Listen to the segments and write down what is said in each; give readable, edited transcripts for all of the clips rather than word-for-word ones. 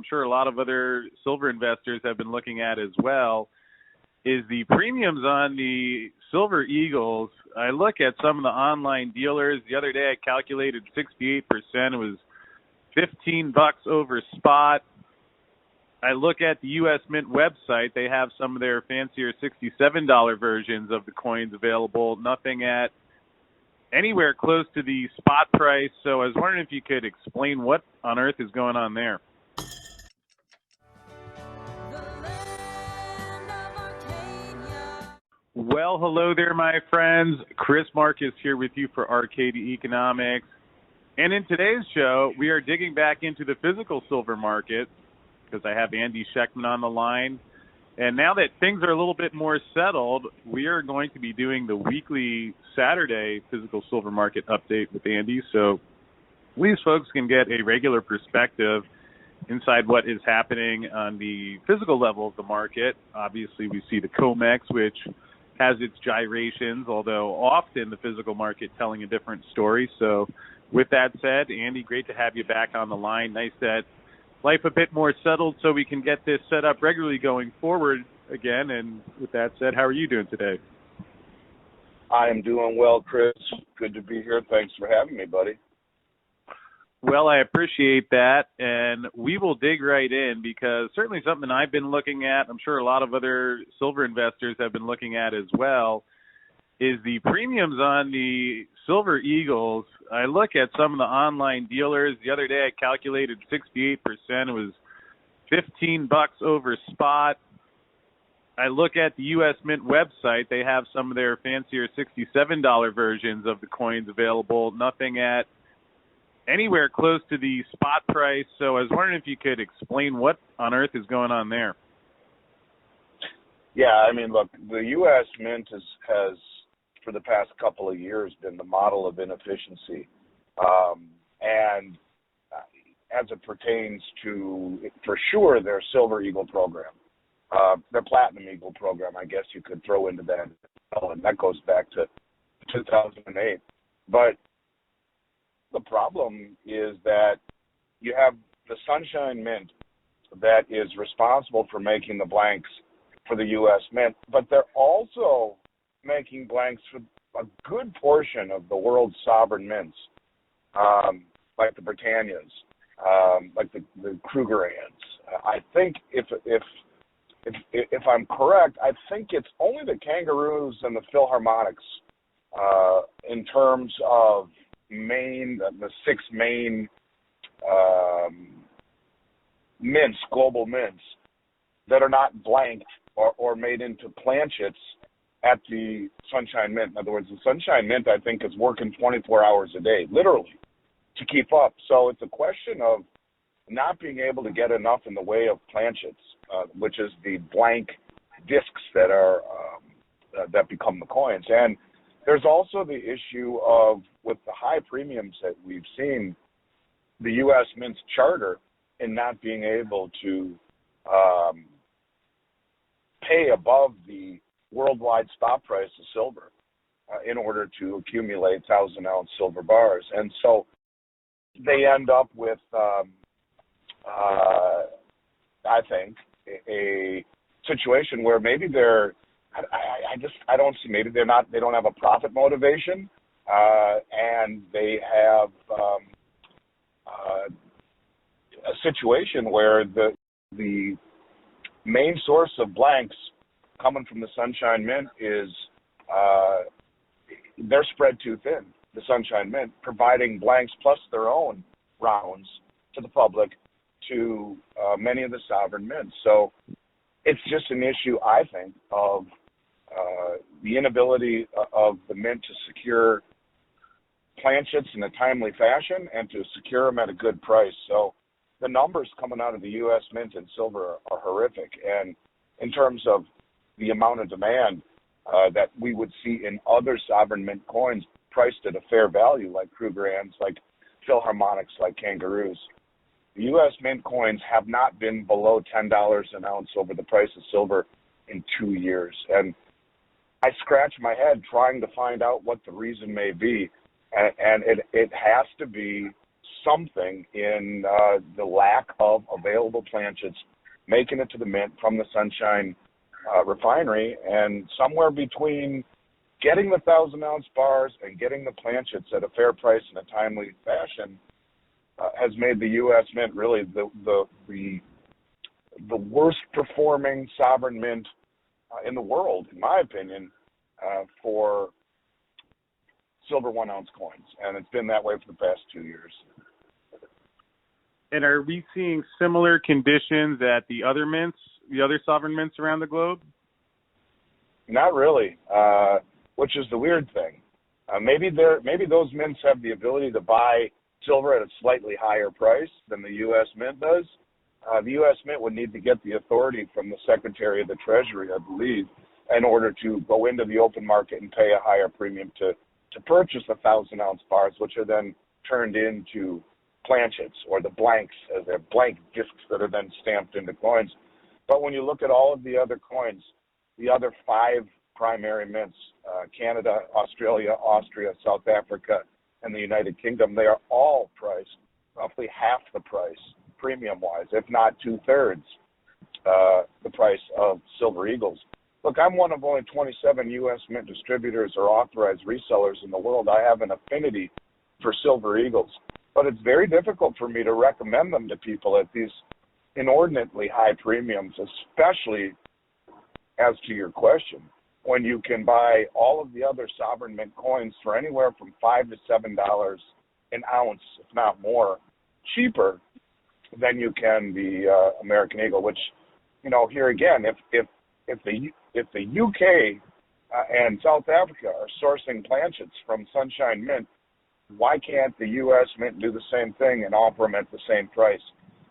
I'm sure a lot of other silver investors have been looking at as well, is the premiums on the Silver Eagles. I look at some of the online dealers. The other day I calculated 68%. It was $15 over spot. I look at the U.S. Mint website. They have some of their fancier $67 versions of the coins available. Nothing at anywhere close to the spot price. So I was wondering if you could explain what on earth is going on there. Well, hello there, my friends. Chris Marcus here with you for Arcadia Economics. And in today's show, we are digging back into the physical silver market because I have Andy Schectman on the line. And now that things are a little bit more settled, we are going to be doing the weekly Saturday physical silver market update with Andy. So these folks can get a regular perspective inside what is happening on the physical level of the market. Obviously, we see the COMEX, which has its gyrations, although often the physical market telling a different story. So with that said, Andy, great to have you back on the line. Nice that life a bit more settled so we can get this set up regularly going forward again. And with that said, how are you doing today? I am doing well, Chris. Good to be here. Thanks for having me, buddy. Well, I appreciate that, and we will dig right in because certainly something I've been looking at, I'm sure a lot of other silver investors have been looking at as well, is the premiums on the Silver Eagles. I look at some of the online dealers. The other day I calculated 68%. It was $15 over spot. I look at the U.S. Mint website. They have some of their fancier $67 versions of the coins available. Nothing at anywhere close to the spot price. So I was wondering if you could explain what on earth is going on there. Yeah, I mean, look, the U.S. Mint has for the past couple of years been the model of inefficiency. And as it pertains to, for sure, their Silver Eagle program, their Platinum Eagle program, I guess you could throw into that, and that goes back to 2008. But the problem is that you have the Sunshine Mint that is responsible for making the blanks for the U.S. Mint, but they're also making blanks for a good portion of the world's sovereign mints, like the Britannias, like the Krugerrands. I think if I'm correct, I think it's only the Kangaroos and the Philharmonics in terms of the six main mints, global mints, that are not blanked or made into planchets at the Sunshine Mint. In other words, the Sunshine Mint, I think, is working 24 hours a day, literally, to keep up. So it's a question of not being able to get enough in the way of planchets, which is the blank discs that are that become the coins. And there's also the issue of, with the high premiums that we've seen, the U.S. Mint's charter in not being able to pay above the worldwide spot price of silver in order to accumulate 1,000-ounce silver bars. And so they end up with, I think, a situation where maybe I don't see, maybe they don't have a profit motivation, and they have a situation where the main source of blanks coming from the Sunshine Mint is they're spread too thin, the Sunshine Mint, providing blanks plus their own rounds to the public to many of the sovereign mints. So it's just an issue, I think, of the inability of the mint to secure planchets in a timely fashion and to secure them at a good price. So the numbers coming out of the U.S. Mint and silver are horrific. And in terms of the amount of demand that we would see in other sovereign mint coins priced at a fair value, like Krugerrands, like Philharmonics, like Kangaroos, the U.S. Mint coins have not been below $10 an ounce over the price of silver in 2 years. And I scratch my head trying to find out what the reason may be. And it has to be something in the lack of available planchets making it to the mint from the Sunshine refinery, and somewhere between getting the 1,000-ounce bars and getting the planchets at a fair price in a timely fashion has made the U.S. Mint really the worst performing sovereign mint in the world, in my opinion, for silver 1-ounce coins, and it's been that way for the past 2 years. And are we seeing similar conditions at the other mints, the other sovereign mints around the globe? Not really, which is the weird thing. Maybe those mints have the ability to buy silver at a slightly higher price than the U.S. Mint does. The U.S. Mint would need to get the authority from the Secretary of the Treasury, I believe, in order to go into the open market and pay a higher premium to purchase the 1,000-ounce bars, which are then turned into planchets, or the blanks, as they're blank discs that are then stamped into coins. But when you look at all of the other coins, the other 5 primary mints, Canada, Australia, Austria, South Africa, and the United Kingdom, they are all priced roughly half the price, premium-wise, if not 2/3 the price of Silver Eagles. Look, I'm one of only 27 U.S. Mint distributors or authorized resellers in the world. I have an affinity for Silver Eagles, but it's very difficult for me to recommend them to people at these inordinately high premiums, especially as to your question, when you can buy all of the other sovereign mint coins for anywhere from $5 to $7 an ounce, if not more, cheaper than you can the American Eagle. Which, here again, if the UK and South Africa are sourcing planchets from Sunshine Mint, why can't the U.S. Mint do the same thing and offer them at the same price?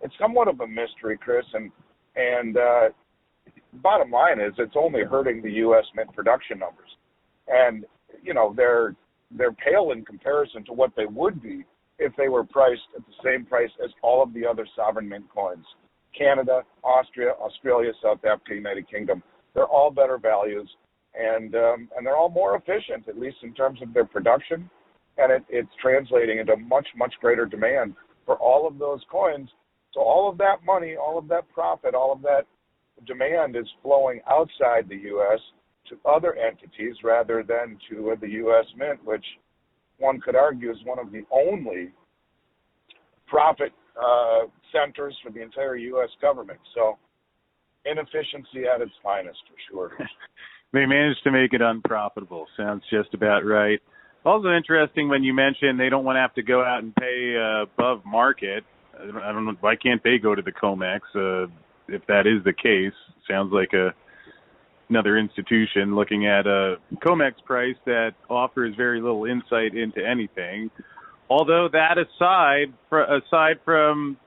It's somewhat of a mystery, Chris, and bottom line is it's only hurting the U.S. Mint production numbers. And, they're pale in comparison to what they would be if they were priced at the same price as all of the other sovereign mint coins. Canada, Austria, Australia, South Africa, United Kingdom, they're all better values, and they're all more efficient, at least in terms of their production, and it's translating into much, much greater demand for all of those coins. So all of that money, all of that profit, all of that demand is flowing outside the U.S. to other entities rather than to the U.S. Mint, which one could argue is one of the only profit centers for the entire U.S. government. So inefficiency at its finest, for sure. They managed to make it unprofitable. Sounds just about right. Also interesting when you mentioned they don't want to have to go out and pay above market. I don't know, why can't they go to the COMEX if that is the case? Sounds like another institution looking at a COMEX price that offers very little insight into anything. Although that aside from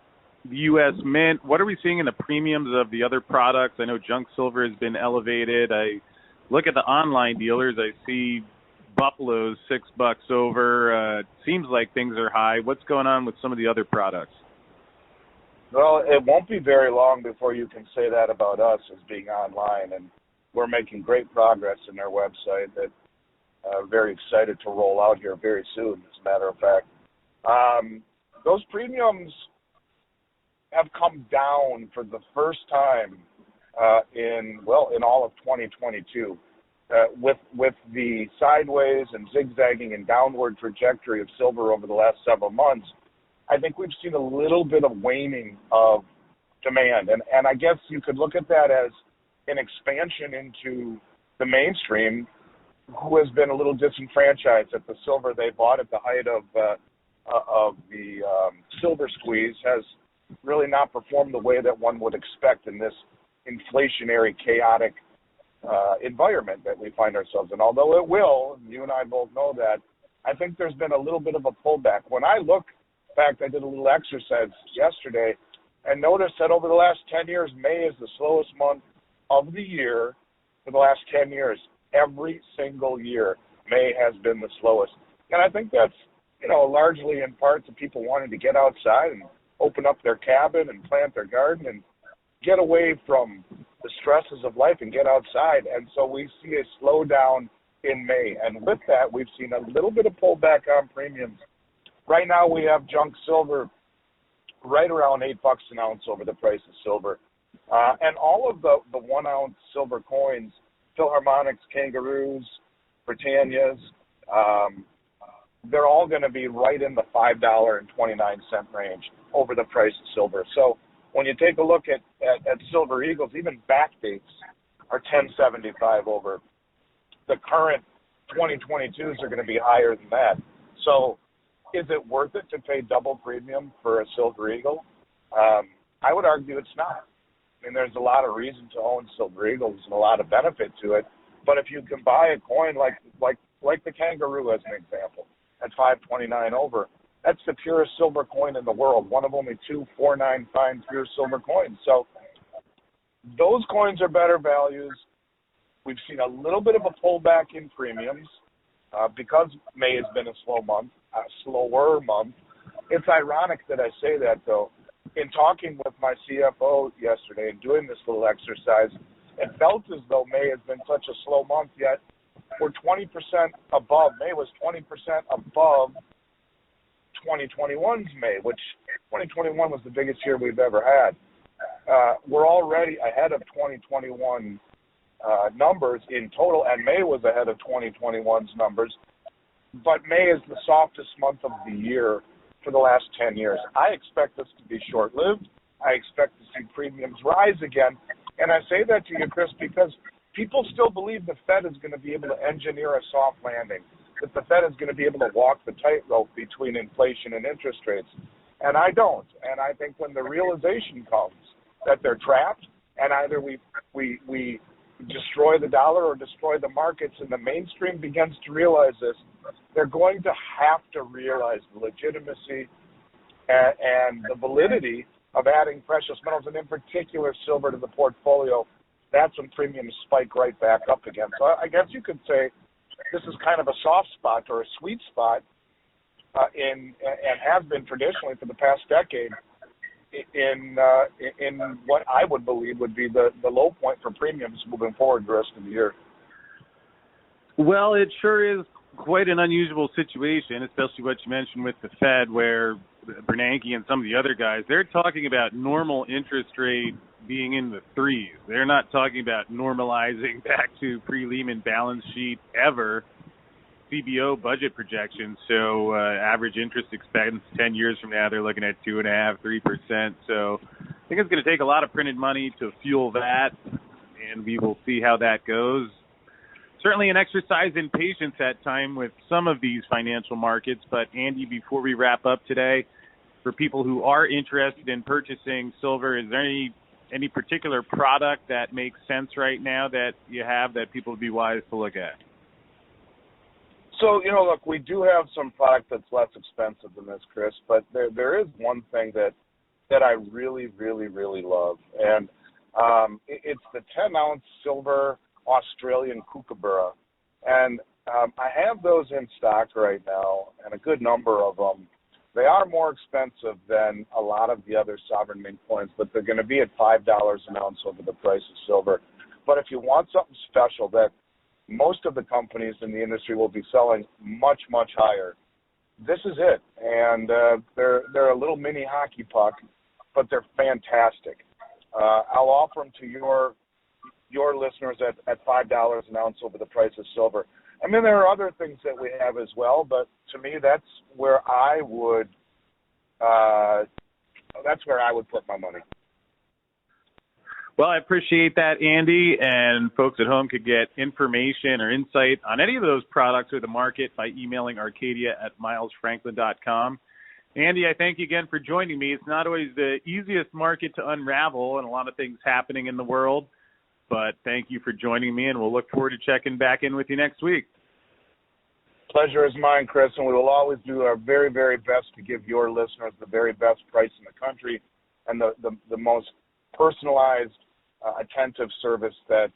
the U.S. Mint, what are we seeing in the premiums of the other products? I know junk silver has been elevated. I look at the online dealers. I see Buffalo's $6 over. Seems like things are high. What's going on with some of the other products? Well, it won't be very long before you can say that about us as being online, and we're making great progress in their website that very excited to roll out here very soon, as a matter of fact. Those premiums have come down for the first time in all of 2022. With the sideways and zigzagging and downward trajectory of silver over the last several months, I think we've seen a little bit of waning of demand. And I guess you could look at that as an expansion into the mainstream, who has been a little disenfranchised at the silver they bought at the height of the silver squeeze, has really not performed the way that one would expect in this inflationary, chaotic environment that we find ourselves in. Although it will, you and I both know that, I think there's been a little bit of a pullback. When I look, in fact, I did a little exercise yesterday and noticed that over the last 10 years, May is the slowest month of the year for the last 10 years. Every single year, May has been the slowest. And I think that's, largely in part to people wanting to get outside and open up their cabin and plant their garden and get away from the stresses of life and get outside. And so we see a slowdown in May. And with that, we've seen a little bit of pullback on premiums Right now we have junk silver right around $8 an ounce over the price of silver. And all of the 1 ounce silver coins, Philharmonics, Kangaroos, Britannias, they're all going to be right in the $5.29 range over the price of silver. So when you take a look at Silver Eagles, even back dates are 1075 over. The current 2022s are going to be higher than that. So is it worth it to pay double premium for a Silver Eagle? I would argue it's not. I mean, there's a lot of reason to own Silver Eagles and a lot of benefit to it. But if you can buy a coin like the Kangaroo as an example at 529 over, that's the purest silver coin in the world, one of only two 4.9 fine pure silver coins. So those coins are better values. We've seen a little bit of a pullback in premiums because May has been a slower month. It's ironic that I say that, though. In talking with my CFO yesterday and doing this little exercise, it felt as though May has been such a slow month, yet we're 20% above. May was 20% above 2021's May, which 2021 was the biggest year we've ever had. We're already ahead of 2021 numbers in total, and May was ahead of 2021's numbers. But May is the softest month of the year for the last 10 years. I expect this to be short-lived. I expect to see premiums rise again. And I say that to you, Chris, because people still believe the Fed is going to be able to engineer a soft landing, that the Fed is going to be able to walk the tightrope between inflation and interest rates. And I don't. And I think when the realization comes that they're trapped and either we destroy the dollar or destroy the markets, and the mainstream begins to realize this, they're going to have to realize the legitimacy and the validity of adding precious metals, and in particular silver, to the portfolio. That's when premiums spike right back up again. So I guess you could say this is kind of a soft spot or a sweet spot and has been traditionally for the past decade in what I would believe would be the low point for premiums moving forward the rest of the year. Well, it sure is quite an unusual situation, especially what you mentioned with the Fed, where Bernanke and some of the other guys, they're talking about normal interest rate being in the threes. They're not talking about normalizing back to pre-Lehman balance sheet ever. CBO budget projections, so average interest expense 10 years from now, they're looking at 2.5%, 3%. So I think it's going to take a lot of printed money to fuel that, and we will see how that goes. Certainly an exercise in patience at time with some of these financial markets. But Andy, before we wrap up today, for people who are interested in purchasing silver, is there any particular product that makes sense right now that you have that people would be wise to look at? So, look, we do have some product that's less expensive than this, Chris, but there is one thing that I really, really, really love, and it's the 10-ounce silver Australian kookaburra. And I have those in stock right now, and a good number of them. They are more expensive than a lot of the other sovereign mint coins, but they're going to be at $5 an ounce over the price of silver. But if you want something special that most of the companies in the industry will be selling much, much higher, this is it. And they're a little mini hockey puck, but they're fantastic. I'll offer them to your listeners at $5 an ounce over the price of silver. I mean, there are other things that we have as well, but to me, that's where I would put my money. Well, I appreciate that, Andy, and folks at home could get information or insight on any of those products or the market by emailing arcadia@milesfranklin.com. Andy, I thank you again for joining me. It's not always the easiest market to unravel and a lot of things happening in the world, but thank you for joining me, and we'll look forward to checking back in with you next week. Pleasure is mine, Chris, and we will always do our very, very best to give your listeners the very best price in the country and the most personalized, attentive service that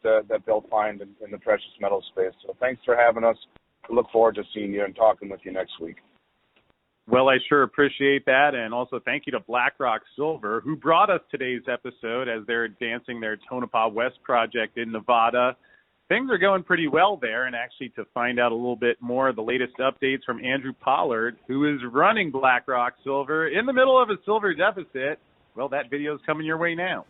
they'll find in the precious metal space. So thanks for having us. We look forward to seeing you and talking with you next week. Well, I sure appreciate that, and also thank you to Blackrock Silver, who brought us today's episode as they're advancing their Tonopah West project in Nevada. things are going pretty well there. And actually, to find out a little bit more of the latest updates from Andrew Pollard, who is running Blackrock Silver in the middle of a silver deficit, well, that video is coming your way now.